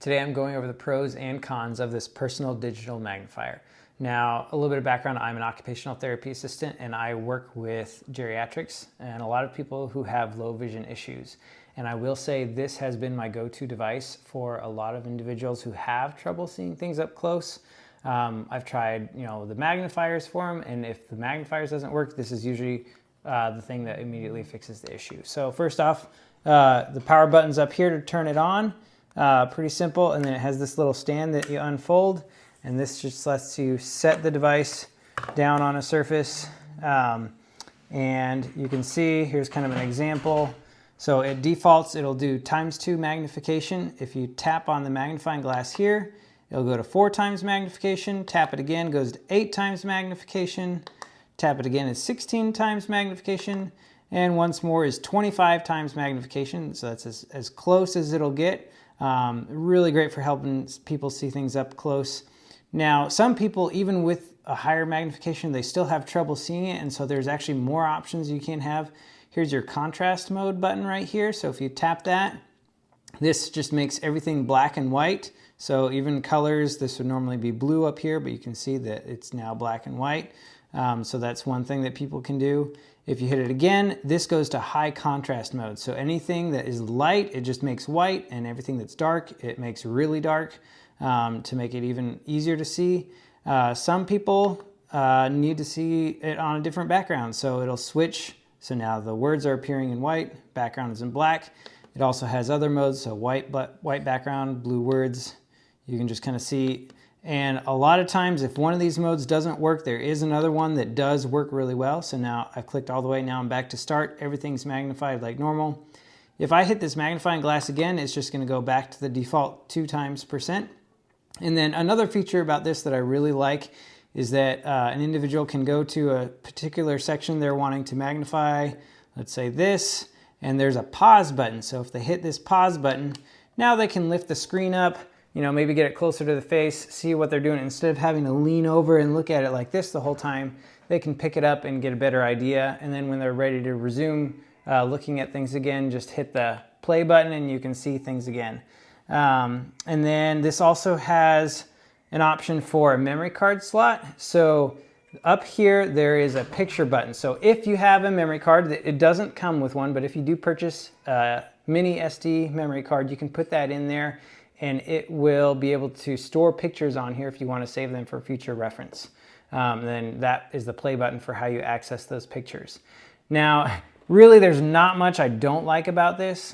Today I'm going over the pros and cons of this personal digital magnifier. Now, a little bit of background, I'm an occupational therapy assistant and I work with geriatrics and a lot of people who have low vision issues. And I will say this has been my go-to device for a lot of individuals who have trouble seeing things up close. I've tried, the magnifiers for them, and if the magnifiers doesn't work, this is usually the thing that immediately fixes the issue. So first off, the power button's up here to turn it on. Pretty simple, and then it has this little stand that you unfold, and this just lets you set the device down on a surface. And you can see, here's kind of an example. So it defaults, it'll do ×2 magnification. If you tap on the magnifying glass here, it'll go to 4 times magnification. Tap it again, goes to 8 times magnification. Tap it again, is 16 times magnification. And once more is 25 times magnification. So that's as close as it'll get. Really great for helping people see things up close. Now, some people, even with a higher magnification, they still have trouble seeing it, and so there's actually more options you can have. Here's your contrast mode button right here. So if you tap that, this just makes everything black and white. So even colors, this would normally be blue up here, but you can see that it's now black and white. So that's one thing that people can do. If you hit it again, this goes to high contrast mode. So anything that is light, it just makes white, and everything that's dark, it makes really dark to make it even easier to see. Some people need to see it on a different background, so it'll switch. So now the words are appearing in white, background is in black. It also has other modes, so white background, blue words. You can just kind of see. And a lot of times, if one of these modes doesn't work, there is another one that does work really well. So now I've clicked all the way, now I'm back to start. Everything's magnified like normal. If I hit this magnifying glass again, it's just gonna go back to the default 2 times %. And then another feature about this that I really like is that an individual can go to a particular section they're wanting to magnify, let's say this, and there's a pause button. So if they hit this pause button, now they can lift the screen up, maybe get it closer to the face, see what they're doing. Instead of having to lean over and look at it like this the whole time, they can pick it up and get a better idea. And then when they're ready to resume looking at things again, just hit the play button and you can see things again. And then this also has an option for a memory card slot. So up here, there is a picture button. So if you have a memory card, it doesn't come with one, but if you do purchase a mini SD memory card, you can put that in there and it will be able to store pictures on here if you want to save them for future reference. Then that is the play button for how you access those pictures. Now, really, there's not much I don't like about this.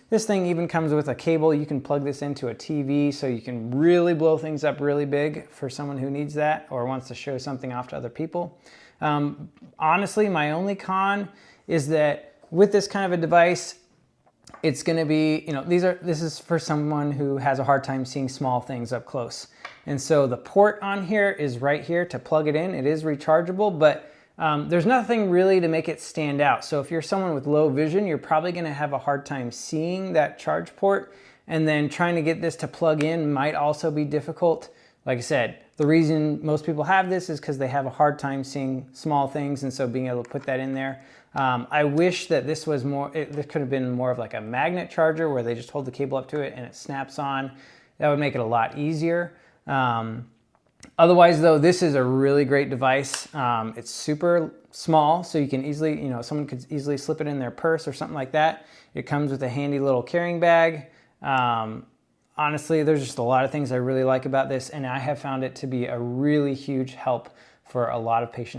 This thing even comes with a cable. You can plug this into a TV so you can really blow things up really big for someone who needs that or wants to show something off to other people. Honestly, my only con is that with this kind of a device, it's going to be, this is for someone who has a hard time seeing small things up close. And so the port on here is right here to plug it in. It is rechargeable, but there's nothing really to make it stand out. So if you're someone with low vision, you're probably going to have a hard time seeing that charge port, and then trying to get this to plug in might also be difficult. Like I said, the reason most people have this is because they have a hard time seeing small things, and so being able to put that in there. I wish that this was this could have been more of like a magnet charger where they just hold the cable up to it and it snaps on. That would make it a lot easier. Otherwise though, this is a really great device. It's super small, so you can easily, someone could easily slip it in their purse or something like that. It comes with a handy little carrying bag. Honestly, there's just a lot of things I really like about this, and I have found it to be a really huge help for a lot of patients